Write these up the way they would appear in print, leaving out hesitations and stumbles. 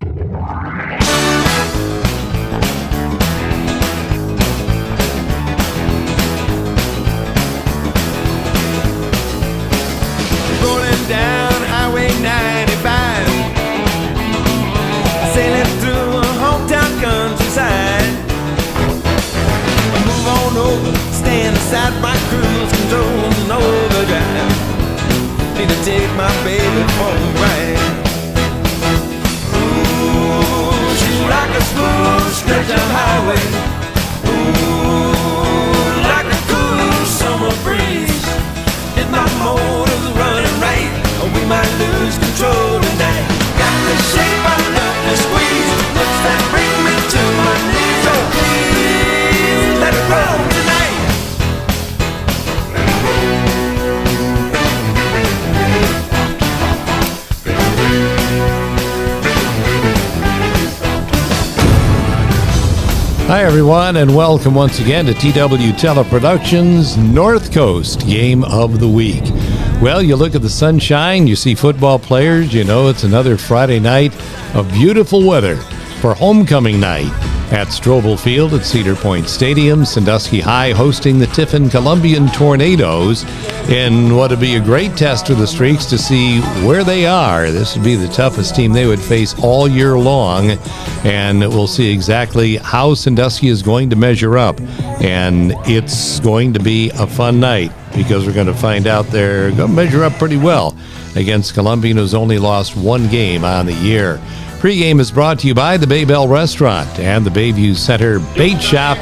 Rolling down Highway 95, sailing through a hometown countryside. Move on over, stand aside my cruise control and overdrive. Need to take my baby for a ride. Ooh, she's like a smooth stretch of highway. Ooh, like a cool summer breeze. If my motor's running right, we might lose control tonight. Got the shape I love to squeeze, looks that bring me to my knees. Oh please, let it roll tonight. Hi, everyone, and welcome once again to TW Teleproductions North Coast Game of the Week. Well, you look at the sunshine, you see football players, you know it's another Friday night of beautiful weather for homecoming night at Strobel Field at Cedar Point Stadium. Sandusky High hosting the Tiffin Columbian Tornadoes in what would be a great test for the Streaks to see where they are. This would be the toughest team they would face all year long, and we'll see exactly how Sandusky is going to measure up. And it's going to be a fun night because we're going to find out they're going to measure up pretty well against Columbian, who's only lost one game on the year. Pre-game is brought to you by the Baybell Restaurant and the Bayview Center Bait Shop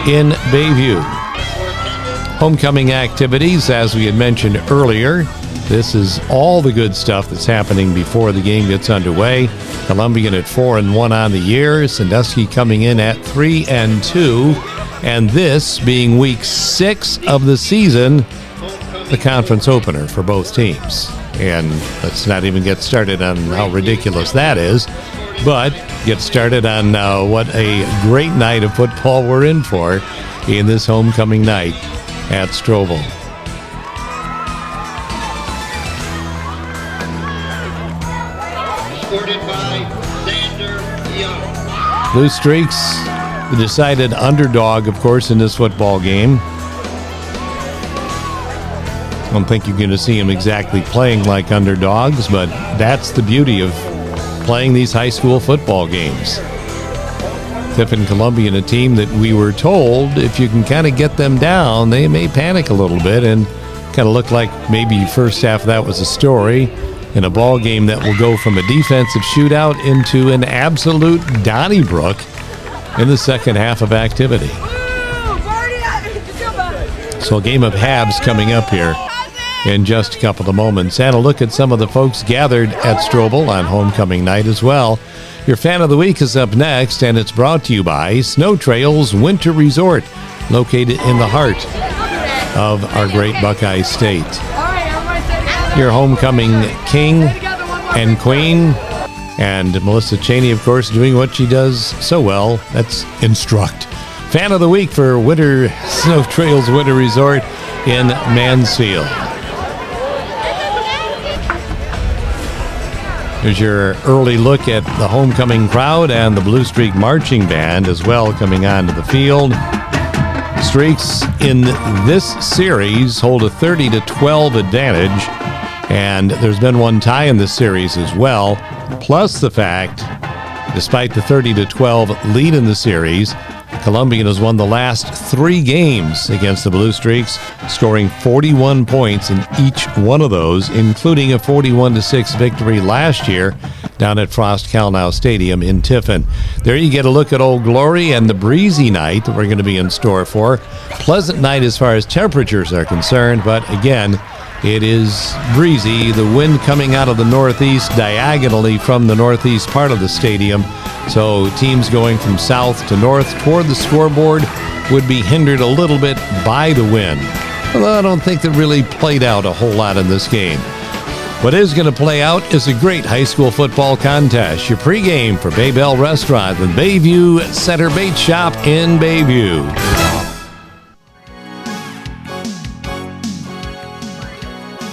in Bayview. Homecoming activities, as we had mentioned earlier, this is all the good stuff that's happening before the game gets underway. Columbian at 4-1 on the year, Sandusky coming in at 3-2, and this being week 6 of the season, the conference opener for both teams. And let's not even get started on how ridiculous that is, but get started on what a great night of football we're in for in this homecoming night at Strobel. Supported by Xander Young. Blue Streaks, the decided underdog, of course, in this football game. I don't think you're going to see them exactly playing like underdogs, but that's the beauty of playing these high school football games. Tiffin Columbian, a team that we were told if you can kind of get them down, they may panic a little bit, and kind of look like maybe first half of that was a story in a ball game that will go from a defensive shootout into an absolute Donnybrook in the second half of activity. So a game of halves coming up here in just a couple of moments. And a look at some of the folks gathered at Strobel on homecoming night as well. Your Fan of the Week is up next, and it's brought to you by Snow Trails Winter Resort, located in the heart of our great Buckeye State. Your homecoming king and queen, and Melissa Cheney, of course, doing what she does so well. That's instruct. Fan of the Week for Snow Trails Winter Resort in Mansfield. Here's your early look at the homecoming crowd and the Blue Streak Marching Band as well coming onto the field. Streaks in this series hold a 30-12 advantage, and there's been one tie in this series as well, plus the fact, despite the 30-12 lead in the series, Columbian has won the last 3 games against the Blue Streaks, scoring 41 points in each one of those, including a 41-6 victory last year down at Frost Calnow Stadium in Tiffin. There you get a look at Old Glory and the breezy night that we're going to be in store for. Pleasant night as far as temperatures are concerned, but again, it is breezy. The wind coming out of the northeast diagonally from the northeast part of the stadium. So teams going from south to north toward the scoreboard would be hindered a little bit by the wind. Although I don't think that really played out a whole lot in this game. What is going to play out is a great high school football contest. Your pregame for Baybell Restaurant and Bayview Center Bait Shop in Bayview.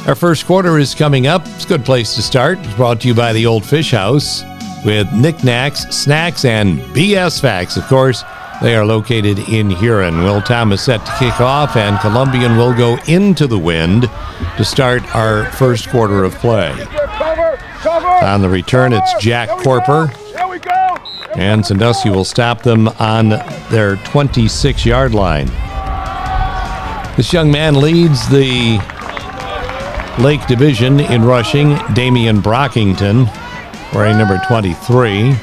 Our first quarter is coming up. It's a good place to start. It's brought to you by the Old Fish House. with knickknacks, snacks, and BS facts. Of course, they are located in Huron. Will Thomas set to kick off, and Columbian will go into the wind to start our first quarter of play. On the return, it's Jack Corper, and Sandusky will stop them on their 26-yard line. This young man leads the Lake Division in rushing, Damian Brockington, wearing number 23.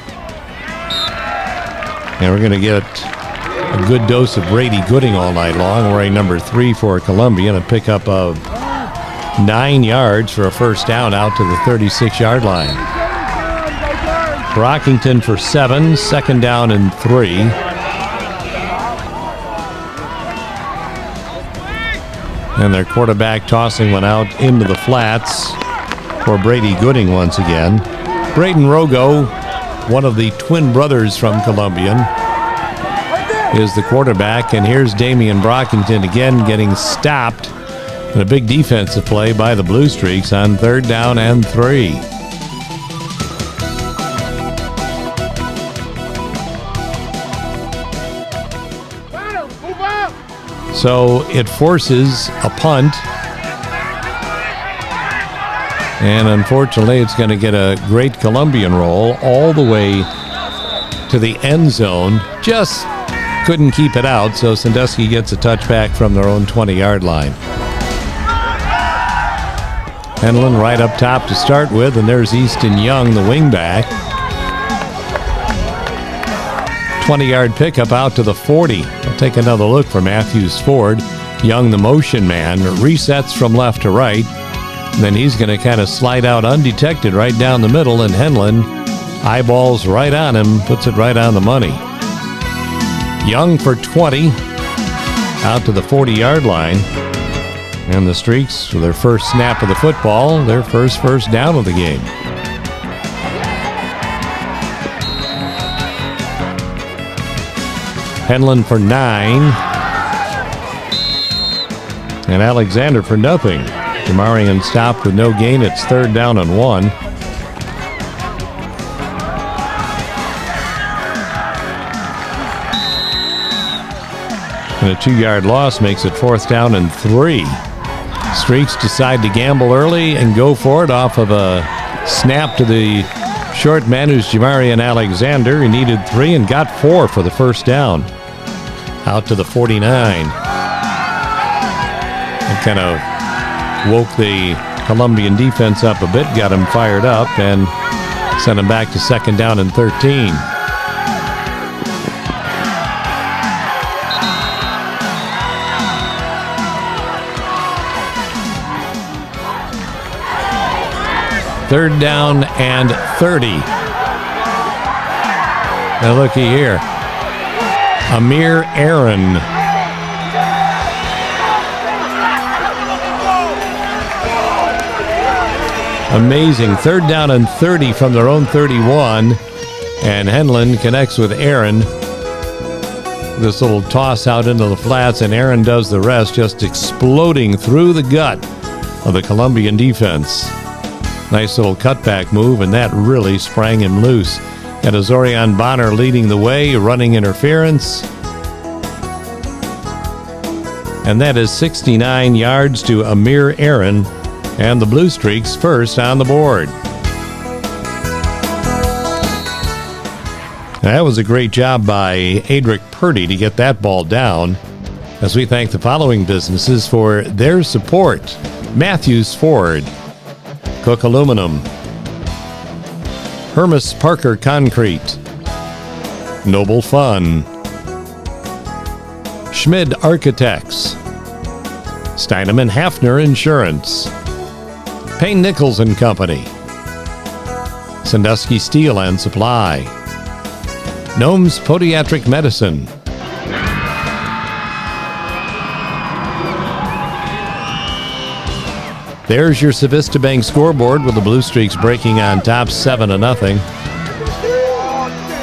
And we're going to get a good dose of Brady Gooding all night long, wearing number 3 for Columbian, a pickup of 9 yards for a first down out to the 36-yard line. Brockington for 7, second down and 3. And their quarterback tossing one out into the flats for Brady Gooding once again. Braden Rogo, one of the twin brothers from Columbian, is the quarterback. And here's Damian Brockington again getting stopped in a big defensive play by the Blue Streaks on third down and 3. So it forces a punt. And unfortunately, it's going to get a great Columbian roll all the way to the end zone. Just couldn't keep it out, so Sandusky gets a touchback from their own 20-yard line. Henlon right up top to start with, and there's Easton Young, the wingback. 20-yard pickup out to the 40. We'll take another look for Matthews Ford. Young, the motion man, resets from left to right. Then he's going to kind of slide out undetected right down the middle, and Henlon eyeballs right on him, puts it right on the money. Young for 20, out to the 40-yard line. And the Streaks, for their first snap of the football, their first down of the game. Henlon for 9. And Alexander for nothing. Jamarian stopped with no gain. It's third down and 1. And a 2-yard loss makes it fourth down and 3. Streaks decide to gamble early and go for it off of a snap to the short man who's Jamarian Alexander. He needed 3 and got 4 for the first down. Out to the 49. It kind of woke the Columbian defense up a bit, got him fired up, and sent him back to second down and 13. Third down and 30. Now looky here. Amir Aaron. Amazing. Third down and 30 from their own 31. And Henlon connects with Aaron. This little toss out into the flats, and Aaron does the rest, just exploding through the gut of the Columbian defense. Nice little cutback move, and that really sprang him loose. And Azorian Bonner leading the way, running interference. And that is 69 yards to Amir Aaron, and the Blue Streaks first on the board. That was a great job by Adric Purdy to get that ball down, as we thank the following businesses for their support. Matthews Ford, Cook Aluminum, Hermes Parker Concrete, Noble Fun, Schmid Architects, Steinemann Hafner Insurance, Payne Nichols and Company, Sandusky Steel and Supply, Gnomes Podiatric Medicine, there's your Civista Bank scoreboard with the Blue Streaks breaking on top 7-0.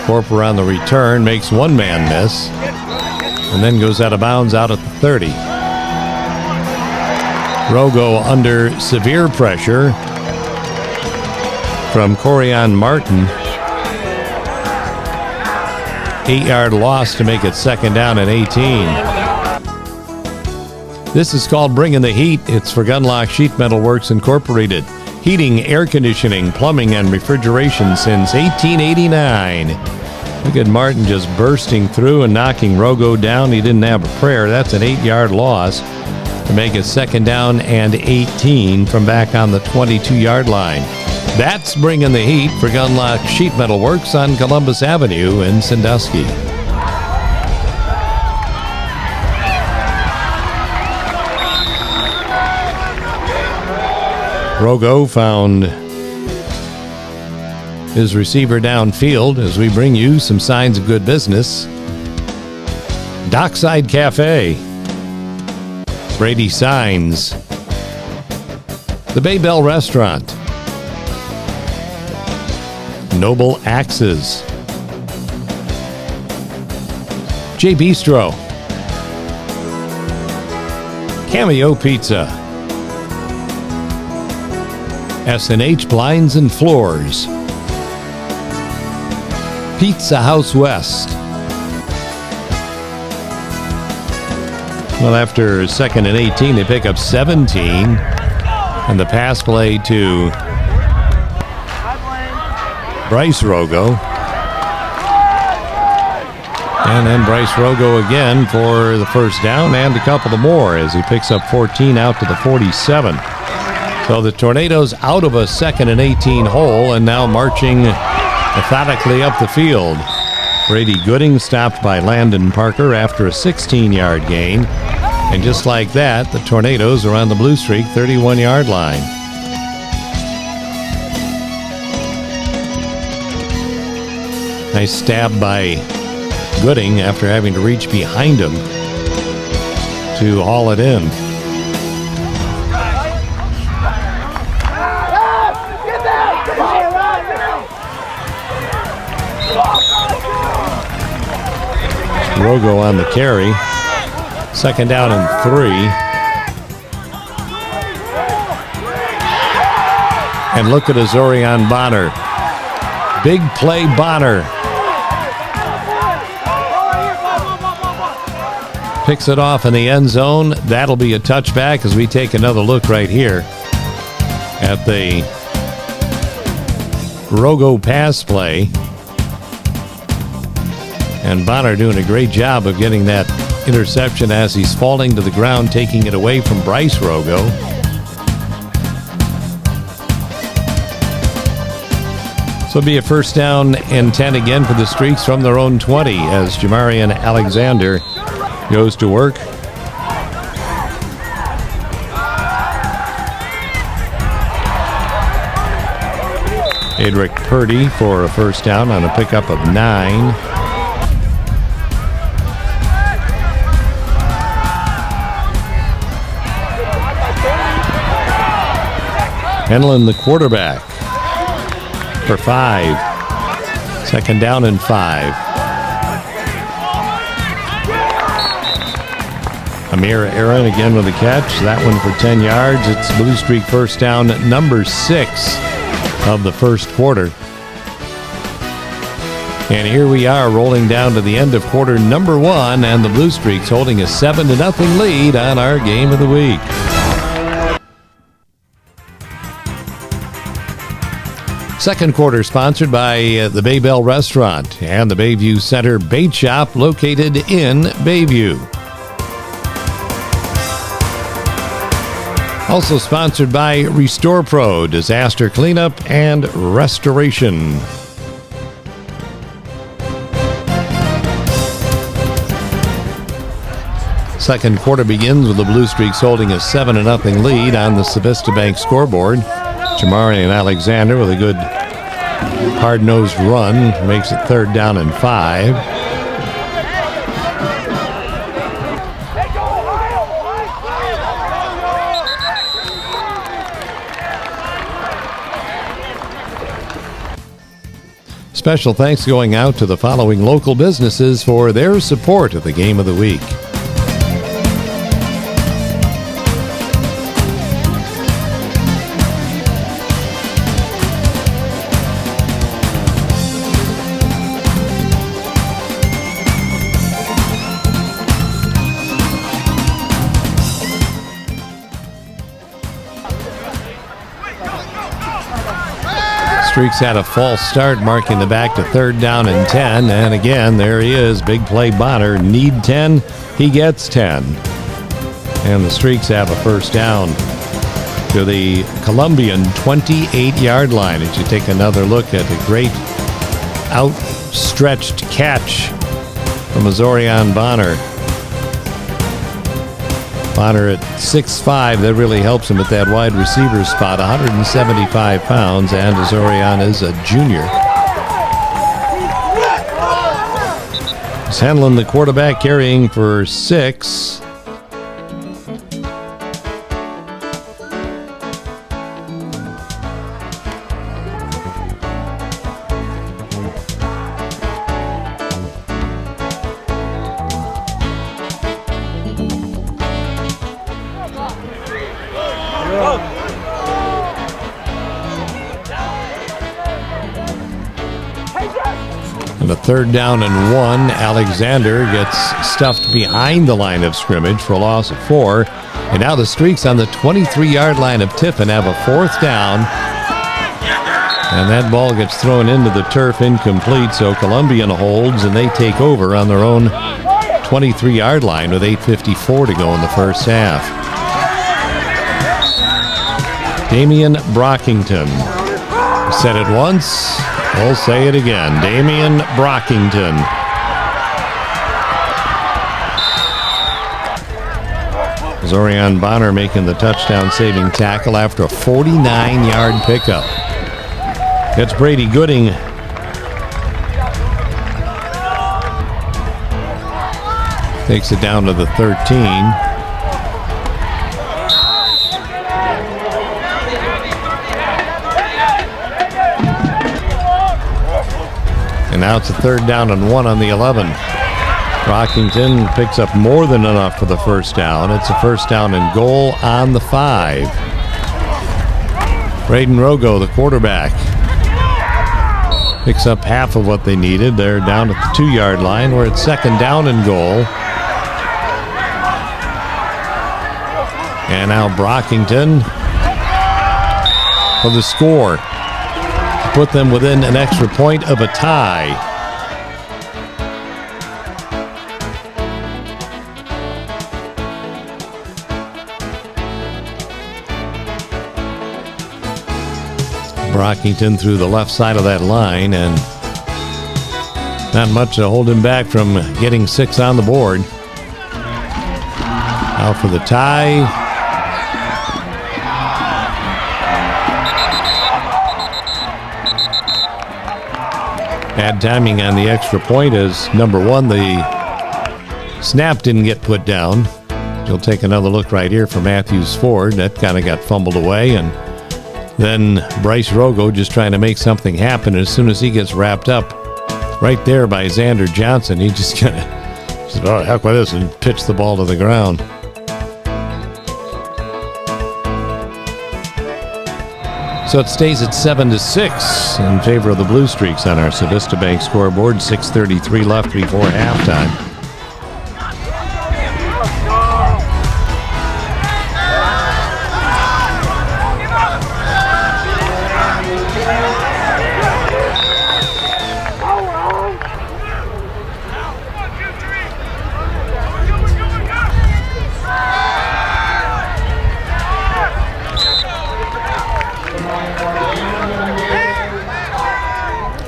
Corper on the return makes one man miss and then goes out of bounds out at the 30. Rogo under severe pressure from Corian Martin. 8-yard loss to make it second down and 18. This is called Bringing the Heat. It's for Gunlock Sheet Metal Works Incorporated. Heating, air conditioning, plumbing, and refrigeration since 1889. Look at Martin just bursting through and knocking Rogo down. He didn't have a prayer. That's an 8-yard loss to make it second down and 18 from back on the 22-yard line. That's Bringing the Heat for Gunlock Sheet Metal Works on Columbus Avenue in Sandusky. Rogo found his receiver downfield as we bring you some signs of good business. Dockside Cafe, Brady Signs, the Bay Bell Restaurant, Noble Axes, J Bistro, Cameo Pizza, S&H Blinds and Floors, Pizza House West. Well, after second and 18, they pick up 17. And the pass play to Bryce Rogo. And then Bryce Rogo again for the first down and a couple of more as he picks up 14 out to the 47. So the Tornadoes out of a second and 18 hole and now marching methodically up the field. Brady Gooding stopped by Landon Parker after a 16-yard gain. And just like that, the Tornadoes are on the blue streak 31-yard line. Nice stab by Gooding after having to reach behind him to haul it in. Rogo on the carry. Second down and 3. And look at Azorion Bonner. Big play Bonner. Picks it off in the end zone. That'll be a touchback as we take another look right here at the Rogo pass play. And Bonner doing a great job of getting that interception as he's falling to the ground, taking it away from Bryce Rogo. So it'll be a first down and 10 again for the Streaks from their own 20 as Jamarian Alexander goes to work. Adric Purdy for a first down on a pickup of 9. Henlon, the quarterback, for 5. Second down and 5. Amir Aaron again with a catch. That one for 10 yards. It's Blue Streak first down, number 6 of the first quarter. And here we are rolling down to the end of quarter number 1, and the Blue Streaks holding a 7-0 lead on our game of the week. Second quarter sponsored by the Bay Bell Restaurant and the Bayview Center Bait Shop located in Bayview. Also sponsored by Restore Pro, Disaster Cleanup and Restoration. Second quarter begins with the Blue Streaks holding a 7-0 lead on the Civista Bank scoreboard. Jamarian Alexander with a good hard-nosed run makes it third down and 5. Special thanks going out to the following local businesses for their support of the Game of the Week. Streaks had a false start, marking the back to 3rd down and 10. And again, there he is. Big play Bonner. Need 10. He gets 10. And the Streaks have a first down to the Columbian 28-yard line. As you take another look at a great outstretched catch from Azorian Bonner. Bonner at 6'5", that really helps him at that wide receiver spot, 175 pounds, and Azorian is a junior. He's handling the quarterback, carrying for 6. And a 3rd down and 1. Alexander gets stuffed behind the line of scrimmage for a loss of 4. And now the Streaks on the 23-yard line of Tiffin have a 4th down. And that ball gets thrown into the turf, incomplete. So Columbian holds, and they take over on their own 23-yard line with 8:54 to go in the first half. Damian Brockington. Said it once, we'll say it again. Damian Brockington. Azorian Bonner making the touchdown-saving tackle after a 49-yard pickup. That's Brady Gooding. Takes it down to the 13. And now it's a 3rd down and 1 on the 11. Brockington picks up more than enough for the first down. It's a 1st down and goal on the 5. Braden Rogo, the quarterback, picks up half of what they needed. They're down at the 2-yard line. We're at 2nd down and goal. And now Brockington for the score. Put them within an extra point of a tie. Brockington through the left side of that line, and not much to hold him back from getting 6 on the board. Now for the tie. Bad timing on the extra point as, number 1, the snap didn't get put down. You'll take another look right here for Matthews Ford. That kind of got fumbled away. And then Bryce Rogo just trying to make something happen. As soon as he gets wrapped up right there by Xander Johnson, he just kind of said, oh, heck with this, and pitched the ball to the ground. So it stays at 7-6 in favor of the Blue Streaks on our Civista Bank scoreboard. 6:33 left before halftime.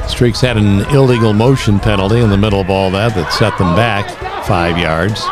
Streaks had an illegal motion penalty in the middle of all that set them back 5 yards.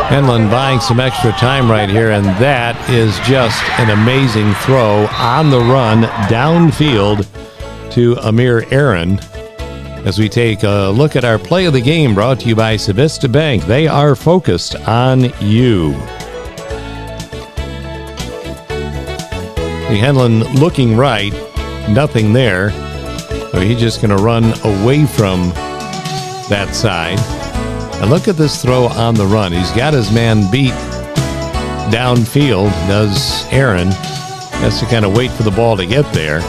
Henlon buying some extra time right here, and that is just an amazing throw on the run downfield to Amir Aaron. As we take a look at our play of the game, brought to you by Civista Bank. They are focused on you. The Henlon looking right, nothing there. So he's just going to run away from that side. And look at this throw on the run. He's got his man beat downfield, does Aaron. Has to kind of wait for the ball to get there.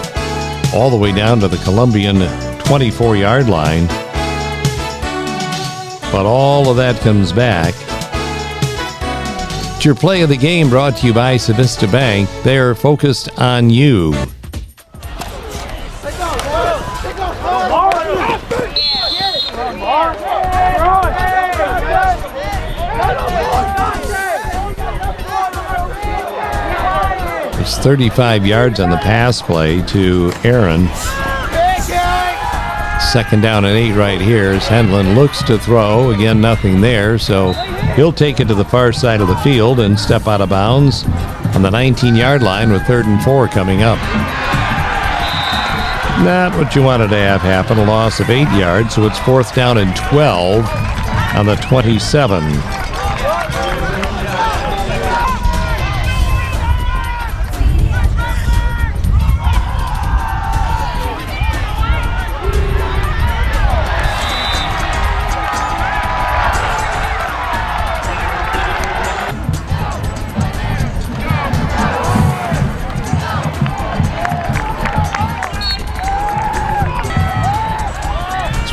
All the way down to the Columbian 24-yard line. But all of that comes back. It's your play of the game brought to you by Sandusky Bank. They're focused on you. There's 35 yards on the pass play to Aaron. 2nd down and 8 right here as Henlin looks to throw. Again, nothing there, so he'll take it to the far side of the field and step out of bounds on the 19-yard line with 3rd and 4 coming up. Not what you wanted to have happen, a loss of 8 yards, so it's 4th down and 12 on the 27.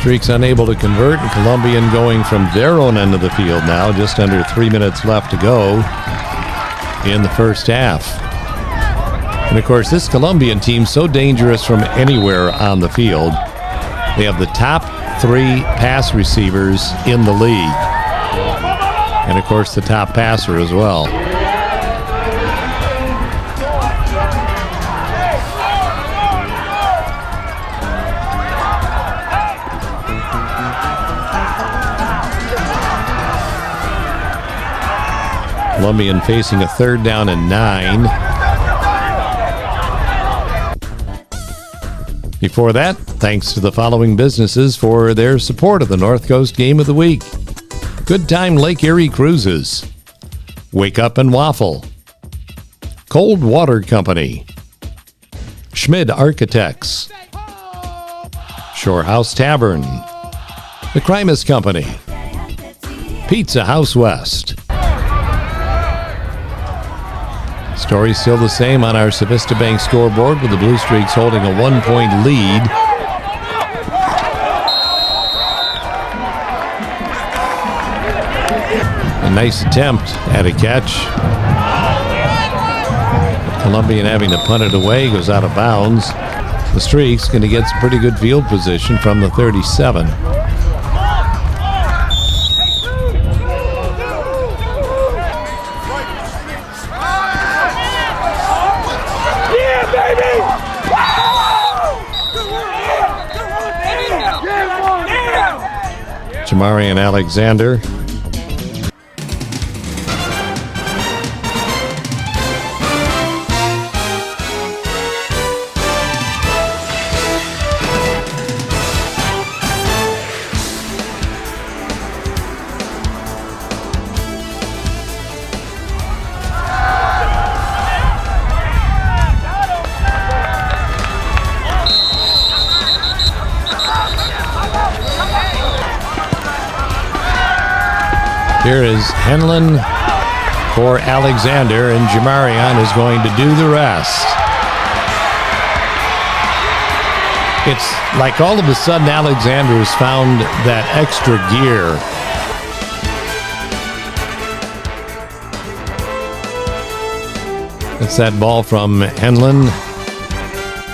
Streaks unable to convert, and Columbian going from their own end of the field now, just under 3 minutes left to go in the first half. And of course, this Columbian team so dangerous from anywhere on the field. They have the top 3 pass receivers in the league. And of course, the top passer as well. Columbian facing a 3rd down and 9. Before that, thanks to the following businesses for their support of the North Coast Game of the Week. Good Time Lake Erie Cruises, Wake Up and Waffle, Cold Water Company, Schmid Architects, Shore House Tavern, The Crimus Company, Pizza House West. Story still the same on our Sandusky Bank scoreboard, with the Blue Streaks holding a 1-point lead. A nice attempt at a catch. Columbian having to punt it away, goes out of bounds. The Streaks going to get some pretty good field position from the 37. Jamarian Alexander. Here is Henlin for Alexander, and Jamarian is going to do the rest. It's like all of a sudden Alexander has found that extra gear. It's that ball from Henlin,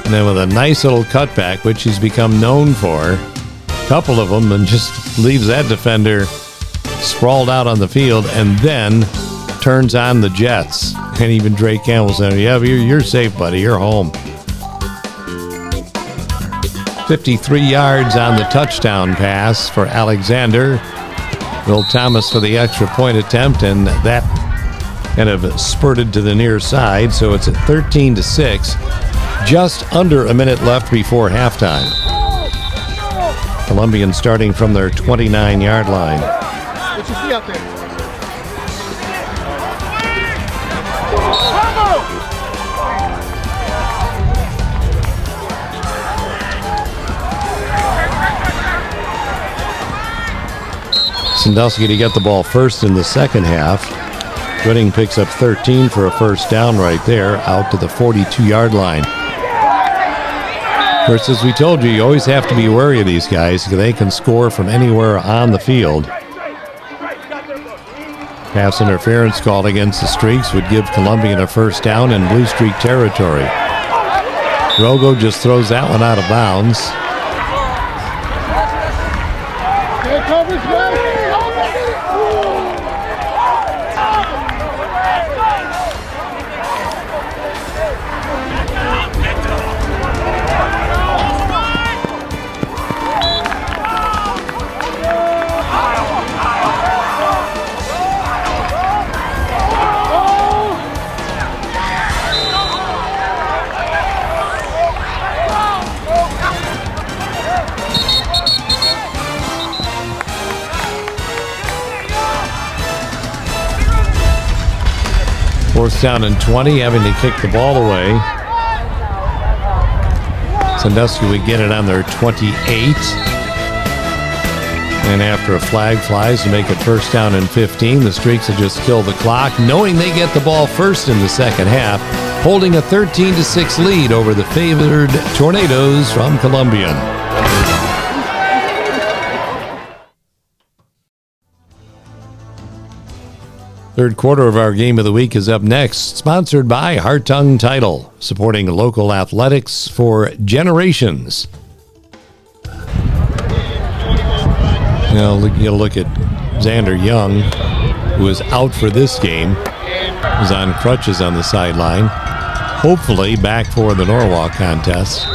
and then with a nice little cutback, which he's become known for. A couple of them, and just leaves that defender sprawled out on the field, and then turns on the Jets. And even Drake Campbell said, yeah, you're safe, buddy. You're home. 53 yards on the touchdown pass for Alexander. Will Thomas for the extra point attempt, and that kind of spurted to the near side, so it's at 13-6. Just under a minute left before halftime. Columbian starting from their 29-yard line. What you see out there? Sandusky to get the ball first in the second half. Gooding picks up 13 for a first down right there, out to the 42-yard line. Of course, as we told you, you always have to be wary of these guys because they can score from anywhere on the field. Pass interference called against the Streaks would give Columbian a first down in Blue Streak territory. Rogo just throws that one out of bounds. Fourth down and 20, having to kick the ball away. Sandusky would get it on their 28. And after a flag flies to make it first down and 15, the Streaks will just kill the clock, knowing they get the ball first in the second half, holding a 13-6 lead over the favored Tornadoes from Columbian. Third quarter of our game of the week is up next, sponsored by Hartung Title, supporting local athletics for generations. Now you'll look at Xander Young, who is out for this game, is on crutches on the sideline, hopefully back for the Norwalk contest.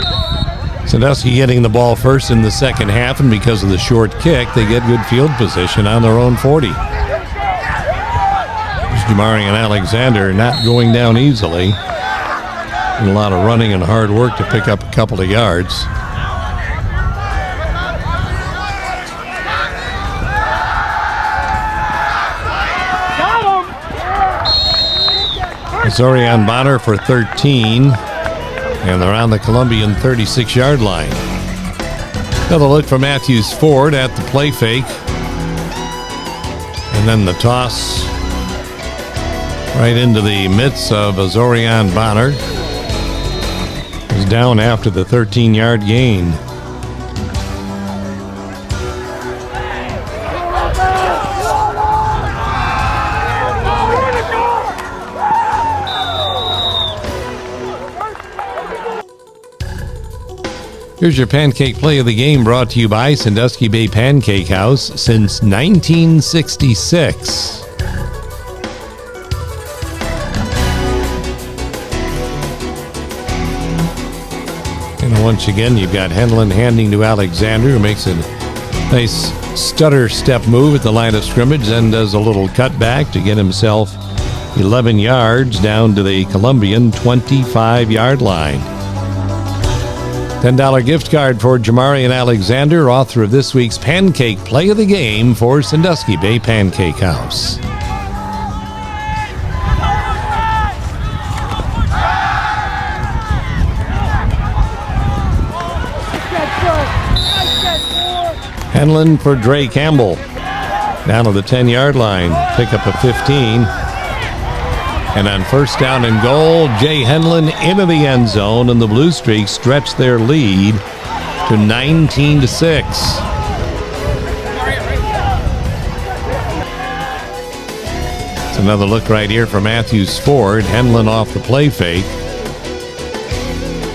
Sandusky getting the ball first in the second half, and because of the short kick, they get good field position on their own 40. Jamari and Alexander not going down easily. And a lot of running and hard work to pick up a couple of yards. Zorian Bonner for 13. And they're on the Columbian 36-yard line. Another look for Matthews Ford at the play fake. And then the toss right into the midst of Zorian Bonner. Is down after the 13-yard gain. Here's your pancake play of the game, brought to you by Sandusky Bay Pancake House since 1966. And once again, you've got Henlon handing to Alexander, who makes a nice stutter step move at the line of scrimmage, then does a little cutback to get himself 11 yards down to the Columbian 25-yard line. $10 gift card for Jamari and Alexander, author of this week's Pancake Play of the Game for Sandusky Bay Pancake House. Henlon for Dre Campbell. Down to the 10-yard line. Pick up a 15. And on first down and goal, Jay Henlon into the end zone, and the Blue Streaks stretch their lead to 19-6. It's another look right here for Matthews Ford. Henlon off the play fake.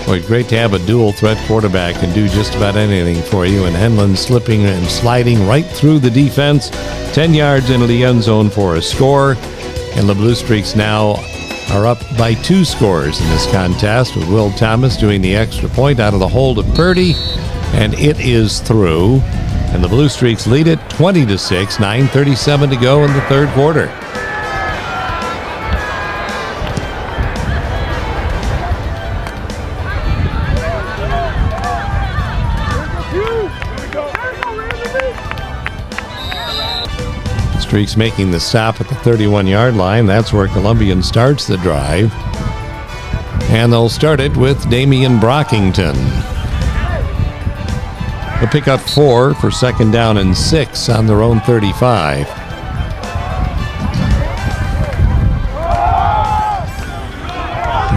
Boy, great to have a dual threat quarterback can do just about anything for you. And Henlon slipping and sliding right through the defense, 10 yards into the end zone for a score. And the Blue Streaks now are up by 2 scores in this contest, with Will Thomas doing the extra point out of the hold of Purdy. And it is through. And the Blue Streaks lead it 20-6, 9:37 to go in the third quarter. Streaks making the stop at the 31-yard line. That's where Columbian starts the drive. And they'll start it with Damian Brockington. They'll pick up 4 for second down and 6 on their own 35.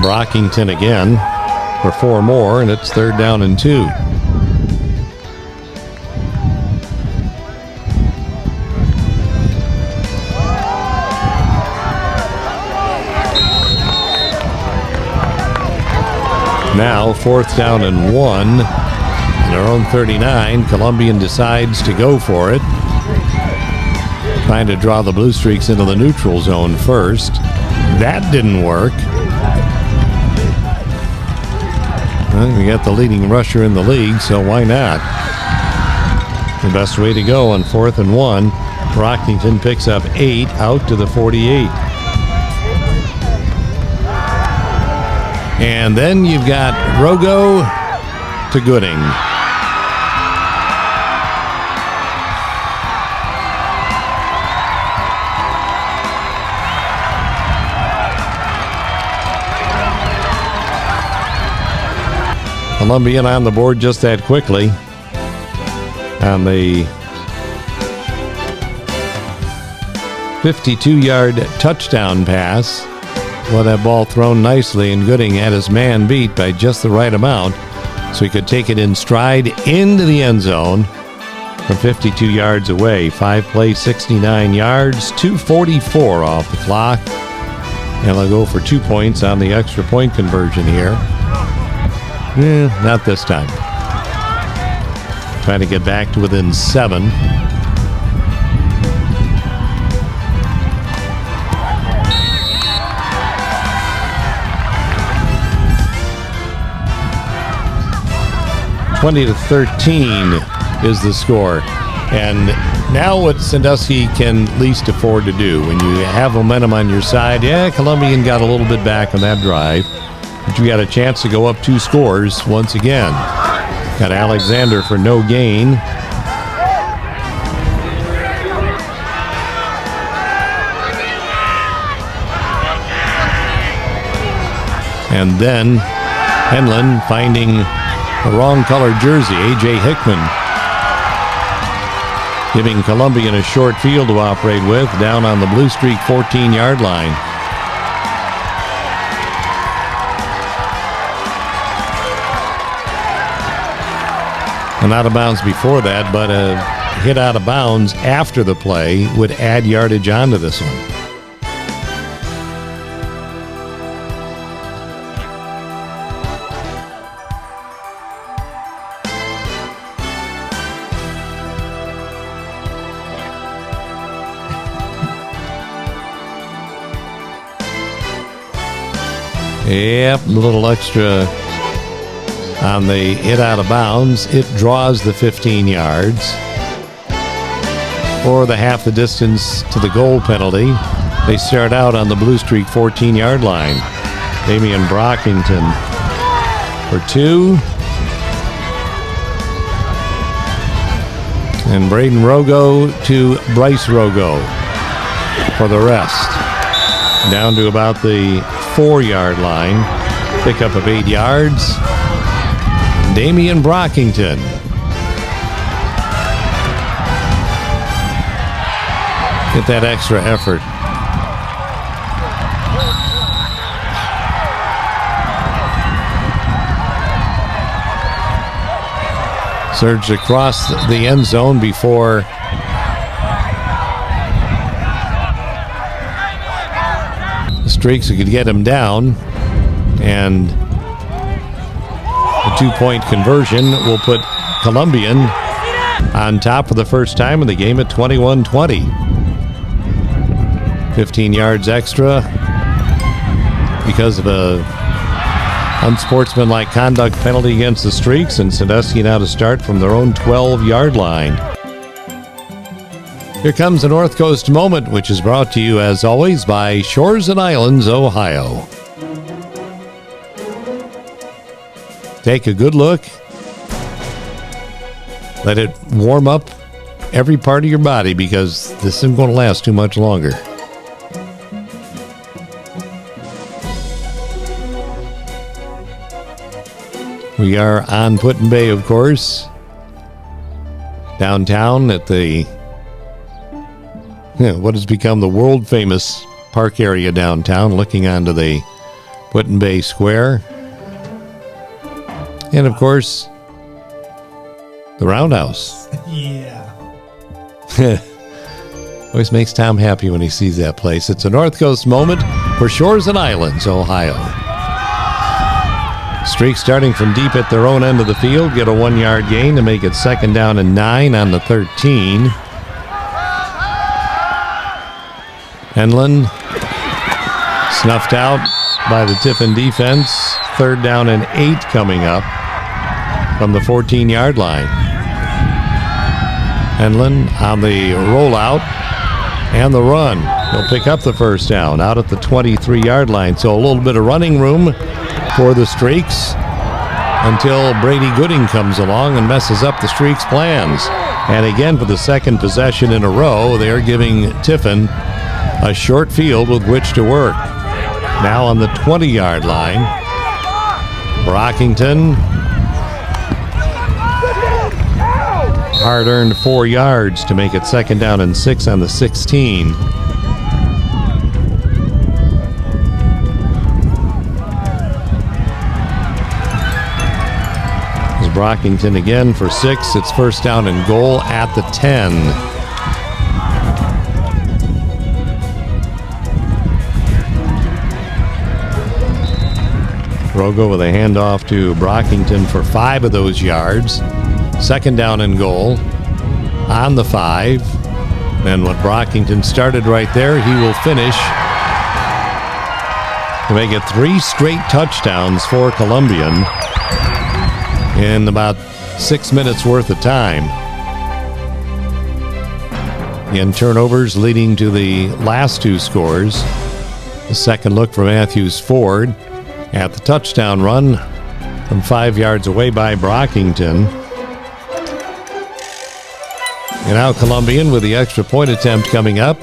Brockington again for 4 more, and it's third down and 2. Now, fourth down and 1. On their own 39, Columbian decides to go for it. Trying to draw the Blue Streaks into the neutral zone first. That didn't work. Well, we got the leading rusher in the league, so why not? The best way to go on fourth and 1. Brockington picks up 8 out to the 48. And then you've got Rogo to Gooding. Columbian on the board just that quickly on the 52-yard touchdown pass. Well, that ball thrown nicely, and Gooding had his man beat by just the right amount, so he could take it in stride into the end zone from 52 yards away. 5 plays, 69 yards, 2:44 off the clock, and they'll go for 2 points on the extra point conversion here. Not this time. Trying to get back to within 7. (20-13) is the score. And now what Sandusky can least afford to do when you have momentum on your side. Yeah, Columbian got a little bit back on that drive, but you got a chance to go up 2 scores once again. Got Alexander for no gain. And then Henlon finding the wrong colored jersey, A.J. Hickman, giving Columbian a short field to operate with down on the Blue Streak 14-yard line. And out of bounds before that, but a hit out of bounds after the play would add yardage onto this one. Yep, a little extra on the hit out of bounds. It draws the 15 yards, or the half the distance to the goal penalty. They start out on the Blue Streak 14-yard line. Damian Brockington for 2. And Braden Rogo to Bryce Rogo for the rest. Down to about the 4-yard line. Pickup of 8 yards. Damian Brockington. Get that extra effort. Surged across the end zone before the Streaks could get him down, and the 2-point conversion will put Columbian on top for the first time in the game at 21-20. 15 yards extra because of a unsportsmanlike conduct penalty against the Streaks, and Sandusky now to start from their own 12-yard line. Here comes the North Coast Moment, which is brought to you, as always, by Shores and Islands, Ohio. Take a good look. Let it warm up every part of your body, because this isn't going to last too much longer. We are on Put-in-Bay, of course. downtown at the what has become the world famous park area downtown, looking onto the Putin Bay Square. And of course, the Roundhouse. Yeah. Always makes Tom happy when he sees that place. It's a North Coast moment for Shores and Islands, Ohio. Streak starting from deep at their own end of the field, get a 1-yard gain to make it second down and 9 on the 13. Henlin snuffed out by the Tiffin defense. Third down and 8 coming up from the 14-yard line. Henlin on the rollout and the run. He'll pick up the first down out at the 23-yard line. So a little bit of running room for the Streaks until Brady Gooding comes along and messes up the Streaks' plans. And again, for the second possession in a row, they're giving Tiffin a short field with which to work. Now on the 20-yard line, Brockington, hard-earned 4 yards to make it second down and 6 on the 16. As Brockington again for 6. It's first down and goal at the 10. Rogo with a handoff to Brockington for 5 of those yards. Second down and goal on the 5. And what Brockington started right there, he will finish to make it 3 straight touchdowns for Columbian in about 6 minutes worth of time. Again, turnovers leading to the last 2 scores. The second look for Matthews Ford at the touchdown run from 5 yards away by Brockington. And now Columbian with the extra point attempt coming up.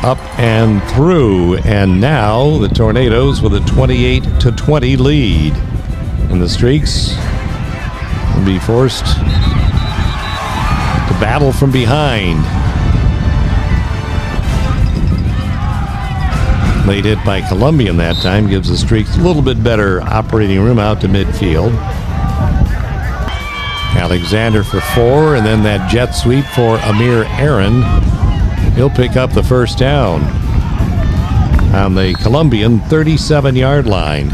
Up and through, and now the Tornadoes with a 28-20 lead. And the Streaks will be forced to battle from behind. Late hit by Columbian that time gives the Streaks a little bit better operating room out to midfield. Alexander for 4, and then that jet sweep for Amir Aaron. He'll pick up the first down on the Columbian 37-yard line.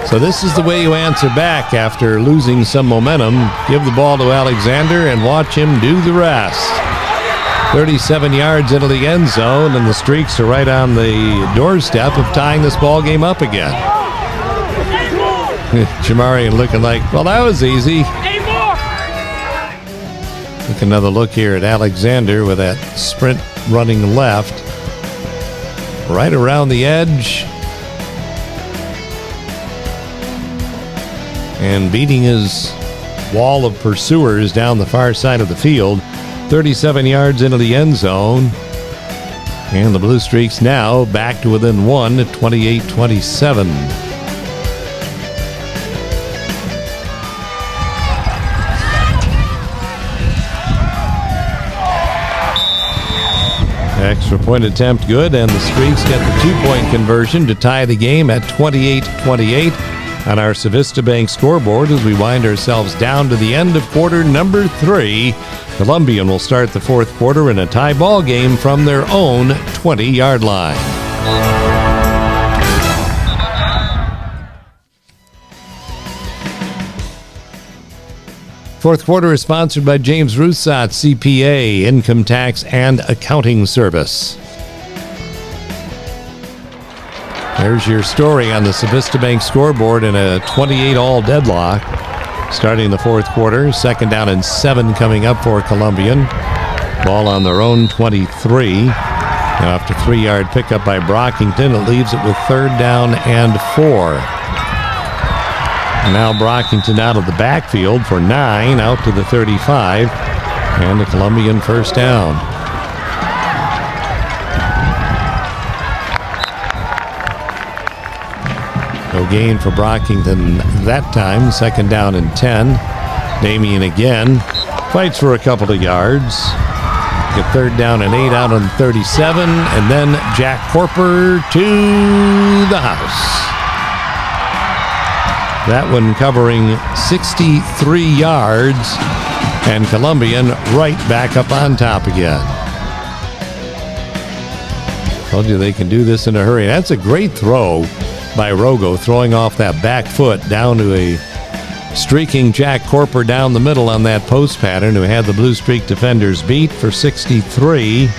So this is the way you answer back after losing some momentum. Give the ball to Alexander and watch him do the rest. 37 yards into the end zone, and the Streaks are right on the doorstep of tying this ball game up again. Jamarian looking like, well, that was easy. Take another look here at Alexander with that sprint running left. Right around the edge. And beating his wall of pursuers down the far side of the field. 37 yards into the end zone. And the Blue Streaks now back to within 1 at 28-27. Extra point attempt good, and the Streaks get the 2-point conversion to tie the game at 28-28 on our Civista Bank scoreboard as we wind ourselves down to the end of quarter number 3. Columbian will start the fourth quarter in a tie ball game from their own 20-yard line. Fourth quarter is sponsored by James Roussat, CPA, Income Tax and Accounting Service. There's your story on the Civista Bank scoreboard in a 28-all deadlock. Starting the fourth quarter, second down and 7 coming up for Columbian. Ball on their own 23. Now after 3-yard pickup by Brockington, it leaves it with third down and 4. And now Brockington out of the backfield for 9, out to the 35, and the Columbian first down. gain for Brockington that time. 2nd down and 10. Damian again fights for a couple of yards. Get 3rd down and 8 out on 37. And then Jack Corper to the house. That one covering 63 yards. And Columbian right back up on top again. Told you they can do this in a hurry. That's a great throw by Rogo, throwing off that back foot down to a streaking Jack Corper down the middle on that post pattern, who had the Blue Streak defenders beat for 63.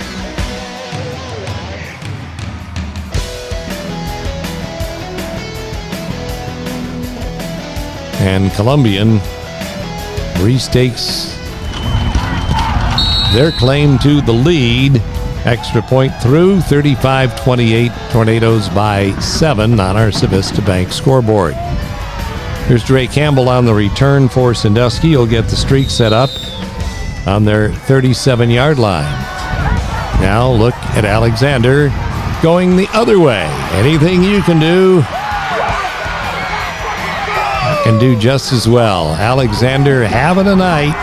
And Columbian restakes their claim to the lead. Extra point through, 35-28, Tornadoes by 7 on our Civista Bank scoreboard. Here's Dre Campbell on the return for Sandusky. He'll get the streak set up on their 37-yard line. Now look at Alexander going the other way. Anything you can do, I can do just as well. Alexander having a night.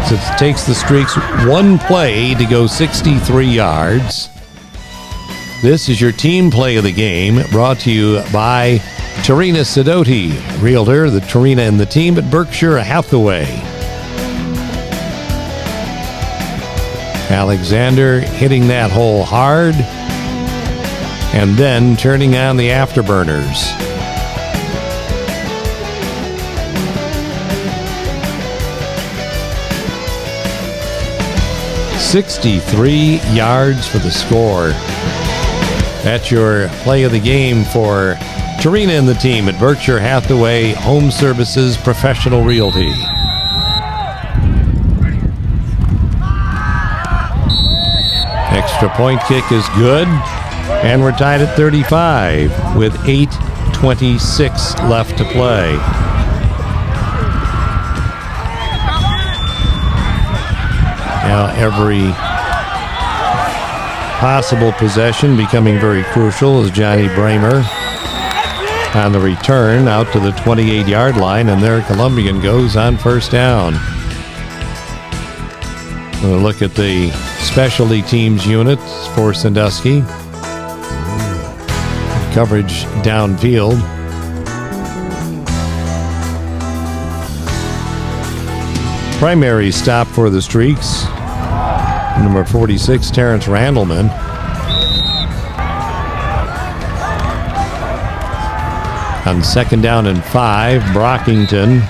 So it takes the Streaks one play to go 63 yards. This is your team play of the game, brought to you by Tarina Sidoti, Realtor, the Tarina and the team at Berkshire Hathaway. Alexander hitting that hole hard and then turning on the afterburners. $63 yards for the score. That's your play of the game for Tarina and the team at Berkshire Hathaway Home Services Professional Realty. Extra point kick is good, and we're tied at 35 with 8:26 left to play. Now every possible possession becoming very crucial as Johnny Bramer on the return out to the 28-yard line, and there Columbian goes on 1st down. We'll look at the specialty teams units for Sandusky. Coverage downfield. Primary stop for the Streaks. Number 46, Terrence Randleman. On 2nd down and 5, Brockington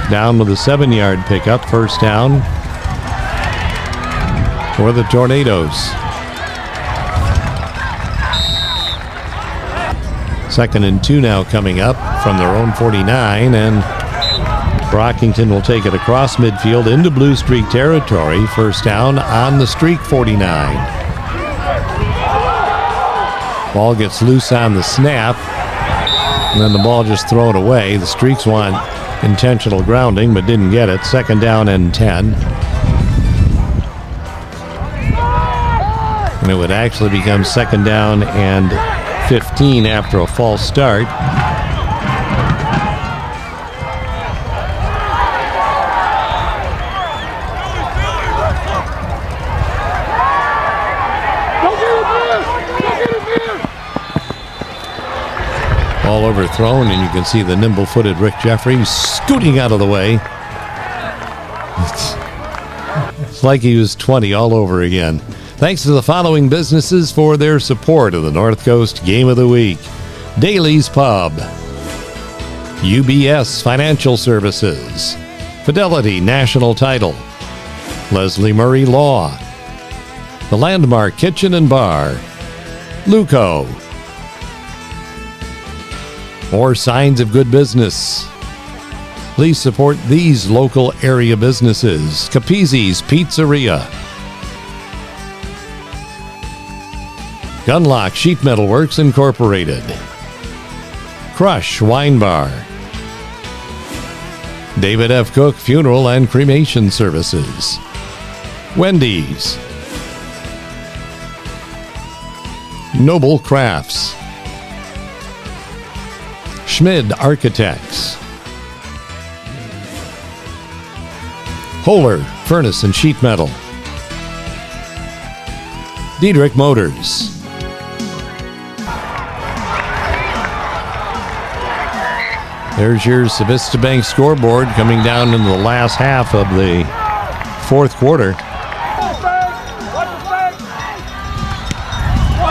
down with a 7-yard pickup. 1st down for the Tornadoes. 2nd and 2 now coming up from their own 49, and Brockington will take it across midfield into Blue Streak territory. 1st down on the Streak 49. Ball gets loose on the snap, and then the ball just thrown away. The Streaks want intentional grounding, but didn't get it. 2nd down and 10. And it would actually become 2nd down and 15 after a false start. Ball overthrown, and you can see the nimble-footed Rick Jeffrey scooting out of the way. It's like he was 20 all over again. Thanks to the following businesses for their support of the North Coast Game of the Week: Daly's Pub, UBS Financial Services, Fidelity National Title, Leslie Murray Law, The Landmark Kitchen and Bar, Luco. More signs of good business. Please support these local area businesses: Capizzi's Pizzeria, Gunlock Sheet Metal Works Incorporated, Crush Wine Bar, David F. Cook Funeral and Cremation Services, Wendy's, Noble Crafts, Schmid Architects. Holer Furnace and Sheet Metal. Diedrich Motors. There's your Civista Bank scoreboard coming down into the last half of the fourth quarter.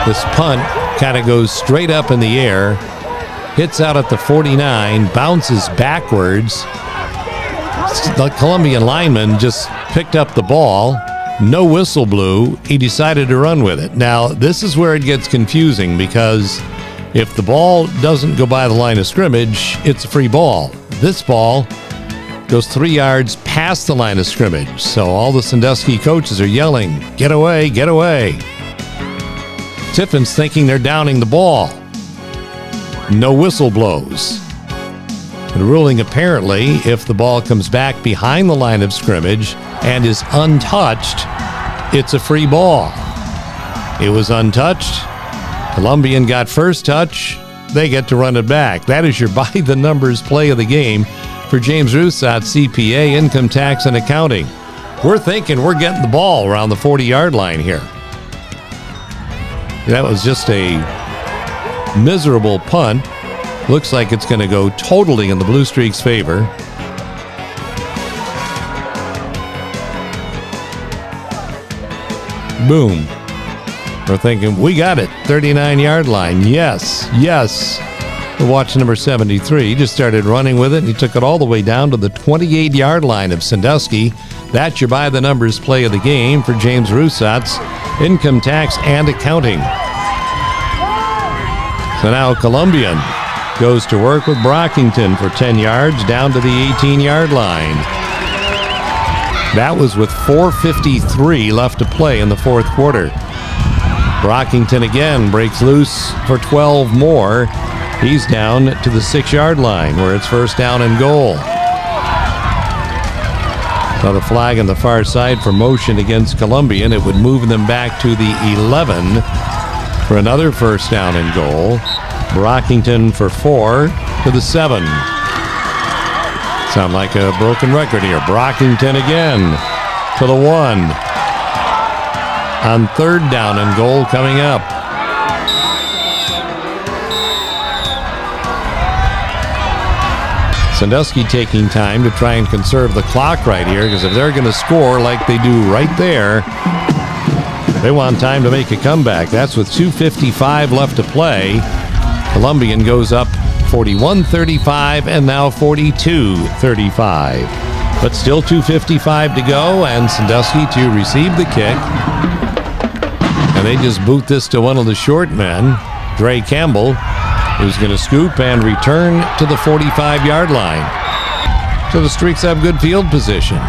This punt kind of goes straight up in the air, hits out at the 49, bounces backwards. The Columbian lineman just picked up the ball. No whistle blew. He decided to run with it. Now, this is where it gets confusing because if the ball doesn't go by the line of scrimmage, it's a free ball. This ball goes 3 yards past the line of scrimmage. So all the Sandusky coaches are yelling, "Get away, get away." Tiffin's thinking they're downing the ball. No whistle blows. The ruling apparently, if the ball comes back behind the line of scrimmage and is untouched, it's a free ball. It was untouched. Columbian got first touch. They get to run it back. That is your by the numbers play of the game for James Rusat, CPA, Income Tax and Accounting. We're thinking we're getting the ball around the 40-yard line here. That was just a miserable punt. Looks like it's going to go totally in the Blue Streaks' favor. Boom. We're thinking, we got it. 39-yard line. Yes, yes. Watch number 73. He just started running with it, and he took it all the way down to the 28-yard line of Sandusky. That's your by the numbers play of the game for James Rusat's Income Tax and Accounting. So now Columbian goes to work with Brockington for 10 yards down to the 18-yard line. That was with 4:53 left to play in the fourth quarter. Brockington again breaks loose for 12 more. He's down to the 6-yard line where it's first down and goal. Now the flag on the far side for motion against Columbian. It would move them back to the 11 for another first down and goal. Brockington for 4 to the 7. Sound like a broken record here. Brockington again to the 1. On third down and goal coming up. Sandusky taking time to try and conserve the clock right here, because if they're going to score like they do right there, they want time to make a comeback. That's with 2:55 left to play. Columbian goes up 41-35 and now 42-35. But still 2:55 to go, and Sandusky to receive the kick. And they just boot this to one of the short men, Dre Campbell, who's going to scoop and return to the 45-yard line. So the Streaks have good field position.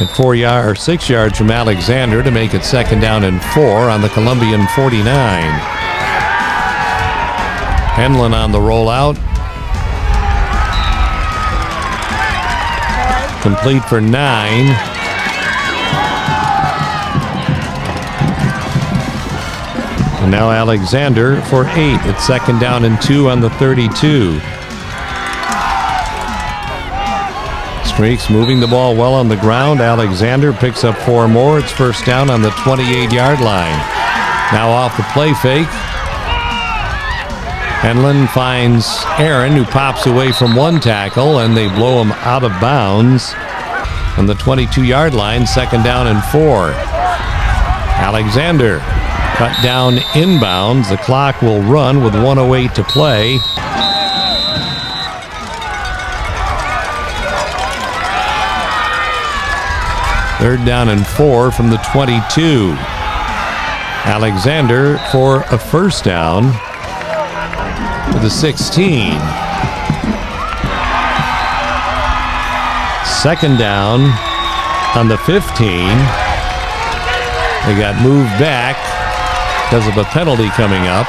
At 6 yards from Alexander to make it second down and 4 on the Columbian 49. Henlon on the rollout. Complete for 9. And now Alexander for 8. It's second down and 2 on the 32. Streaks moving the ball well on the ground. Alexander picks up 4 more. It's first down on the 28-yard line. Now off the play fake. Henlon finds Aaron, who pops away from one tackle, and they blow him out of bounds on the 22-yard line. Second down and 4. Alexander cut down inbounds. The clock will run with 1:08 to play. Third down and 4 from the 22. Alexander for a first down to the 16. Second down on the 15. They got moved back because of a penalty coming up.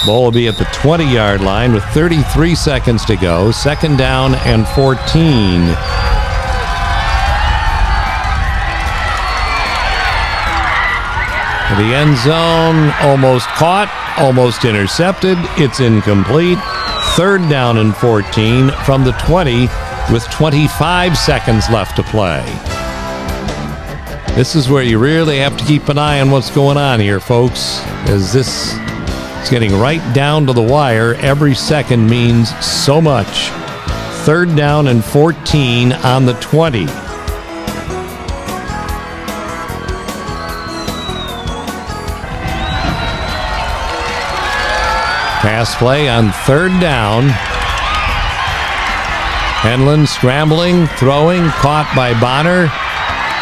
Ball will be at the 20-yard line with 33 seconds to go. Second down and 14. The end zone, almost caught, almost intercepted. It's incomplete. 3rd down and 14 from the 20 with 25 seconds left to play. This is where you really have to keep an eye on what's going on here, folks, as this is getting right down to the wire. Every second means so much. 3rd down and 14 on the 20. Pass play on 3rd down. Henlon scrambling, throwing, caught by Bonner.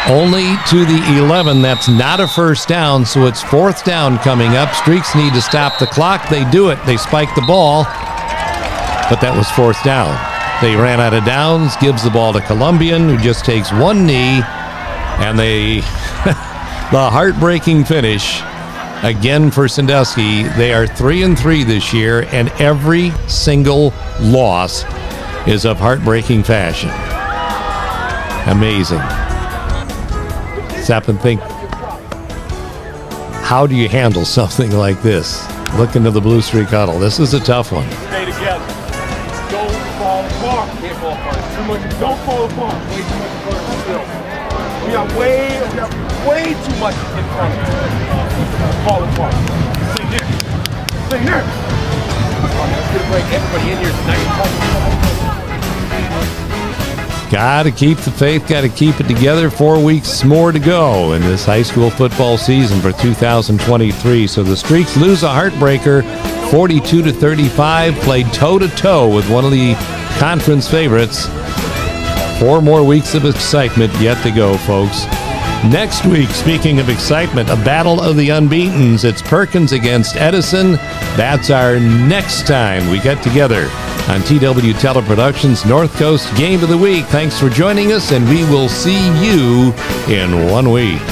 Only to the 11. That's not a 1st down, so it's 4th down coming up. Streaks need to stop the clock. They do it. They spike the ball, but that was 4th down. They ran out of downs, gives the ball to Columbian, who just takes one knee, and the heartbreaking finish again for Sandusky. They are 3-3 this year, and every single loss is of heartbreaking fashion. Amazing. Stop and think, how do you handle something like this? Look into the Blue Streak huddle. This is a tough one. Stay together. Don't fall apart. Can't fall apart. Too much. Don't fall apart. Way too much vertical still. We got way too much in front of us. Fall apart. Stay there. Stay there. Let's get a break. Everybody in here tonight. Got to keep the faith, got to keep it together. 4 weeks more to go in this high school football season for 2023. So the Streaks lose a heartbreaker, 42-35, played toe-to-toe with one of the conference favorites. 4 more weeks of excitement yet to go, folks. Next week, speaking of excitement, a battle of the unbeatens. It's Perkins against Edison. That's our next time we get together on TW Teleproductions North Coast Game of the Week. Thanks for joining us, and we will see you in 1 week.